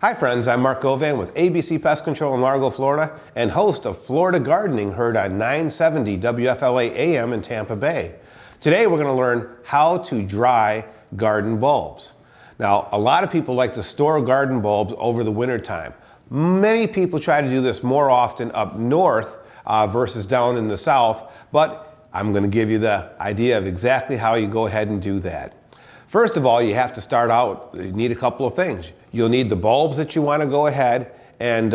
Hi friends, I'm Mark Govan with ABC Pest Control in Largo, Florida, and host of Florida Gardening, heard on 970 WFLA AM in Tampa Bay. Today we're going to learn how to dry garden bulbs. Now, a lot of people like to store garden bulbs over the winter time. Many people try to do this more often up north versus down in the south, but I'm going to give you the idea of exactly how you go ahead and do that. First of all, you have to start out, you need a couple of things. You'll need the bulbs that you want to go ahead and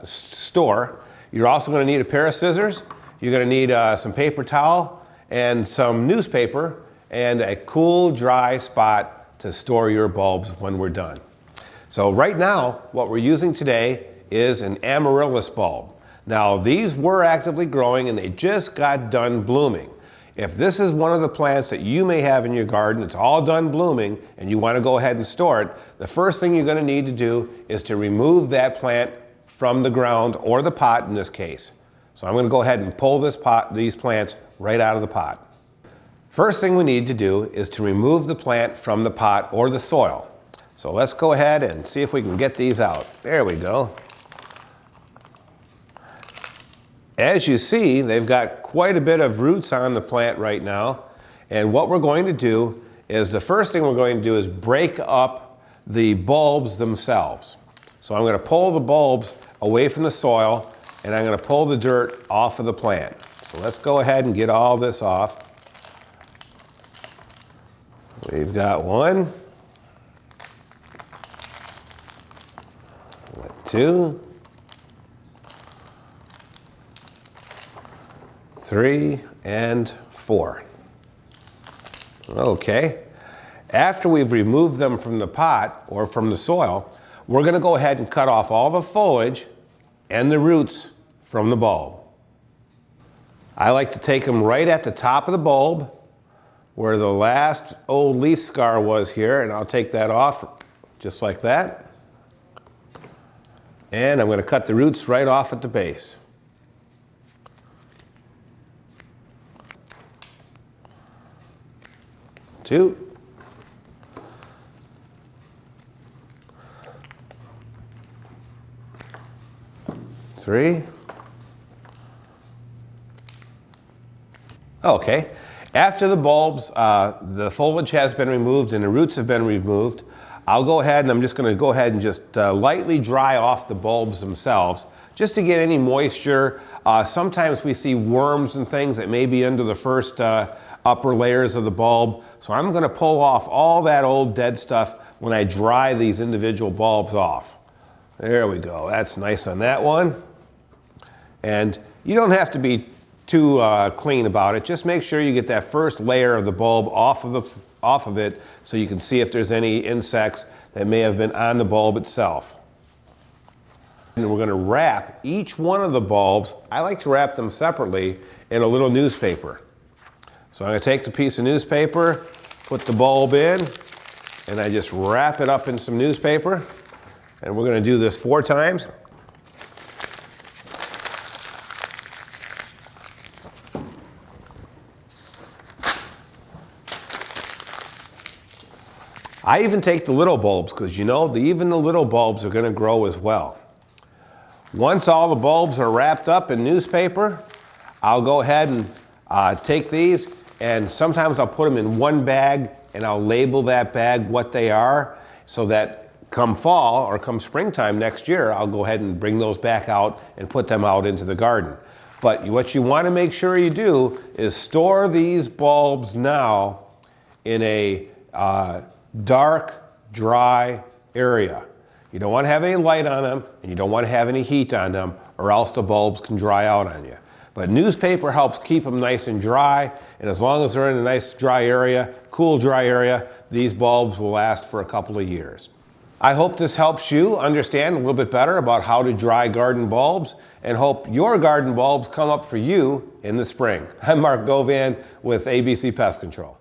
store. You're also going to need a pair of scissors. You're going to need some paper towel and some newspaper and a cool, dry spot to store your bulbs when we're done. So right now, what we're using today is an amaryllis bulb. Now, these were actively growing and they just got done blooming. If this is one of the plants that you may have in your garden, it's all done blooming, and you want to go ahead and store it, the first thing you're going to need to do is to remove that plant from the ground, or the pot in this case. So I'm going to go ahead and pull these plants right out of the pot. First thing we need to do is to remove the plant from the pot or the soil. So let's go ahead and see if we can get these out. There we go. As you see, they've got quite a bit of roots on the plant right now. And what we're going to do is, the first thing we're going to do is break up the bulbs themselves. So I'm going to pull the bulbs away from the soil, and I'm going to pull the dirt off of the plant. So let's go ahead and get all this off. We've got one, two, 3 and 4. Okay. After we've removed them from the pot or from the soil, we're going to go ahead and cut off all the foliage and the roots from the bulb. I like to take them right at the top of the bulb where the last old leaf scar was here, and I'll take that off just like that. And I'm going to cut the roots right off at the base. 2, 3. Okay, after the bulbs, the foliage has been removed and the roots have been removed, I'll go ahead and I'm just going to go ahead and just lightly dry off the bulbs themselves, just to get any moisture. Sometimes we see worms and things that may be under the first upper layers of the bulb. So I'm going to pull off all that old dead stuff when I dry these individual bulbs off. There we go. That's nice on that one. And you don't have to be too clean about it. Just make sure you get that first layer of the bulb off of it so you can see if there's any insects that may have been on the bulb itself. And we're going to wrap each one of the bulbs. I like to wrap them separately in a little newspaper. So I'm going to take the piece of newspaper, put the bulb in, and I just wrap it up in some newspaper. And we're going to do this 4 times. I even take the little bulbs because you know even the little bulbs are going to grow as well. Once all the bulbs are wrapped up in newspaper, I'll go ahead and take these, and sometimes I'll put them in one bag and I'll label that bag what they are, so that come fall or come springtime next year, I'll go ahead and bring those back out and put them out into the garden. But what you want to make sure you do is store these bulbs now in a dark, dry area. You don't want to have any light on them, and you don't want to have any heat on them, or else the bulbs can dry out on you. But newspaper helps keep them nice and dry, and as long as they're in a nice dry area, cool dry area, these bulbs will last for a couple of years. I hope this helps you understand a little bit better about how to dry garden bulbs, and hope your garden bulbs come up for you in the spring. I'm Mark Govan with ABC Pest Control.